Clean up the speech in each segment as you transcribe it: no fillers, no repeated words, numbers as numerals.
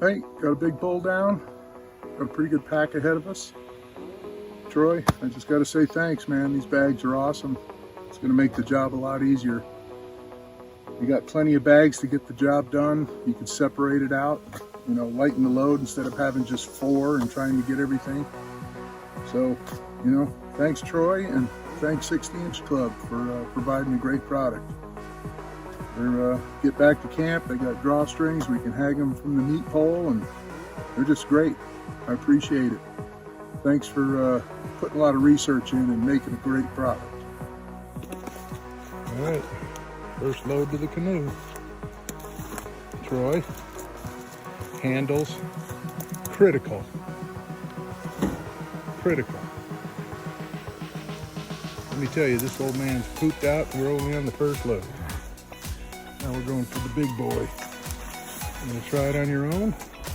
Hey, got a big pull down. Got a pretty good pack ahead of us. Troy, I just got to say thanks, man. These bags are awesome. It's going to make the job a lot easier. You got plenty of bags to get the job done. You can separate it out, you know, lighten the load instead of having just 4 and trying to get everything. So, you know, thanks Troy, and thanks 60-inch Club for providing a great product. We're get back to camp. They got drawstrings. We can hang them from the meat pole, and they're just great. I appreciate it. Thanks for putting a lot of research in and making a great product. All right, first load to the canoe. Troy, handles, critical. Critical. Let me tell you, this old man's pooped out and we're only on the first load. Now we're going for the big boy. You gonna try it on your own?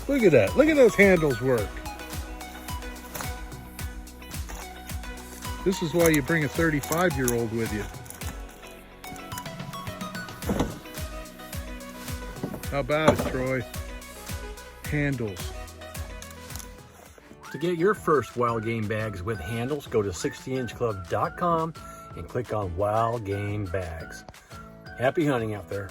Look at that. Look at those handles work. This is why you bring a 35-year-old with you. How about it, Troy? Handles. To get your first wild game bags with handles, go to 60inchclub.com and click on Wild Game Bags. Happy hunting out there.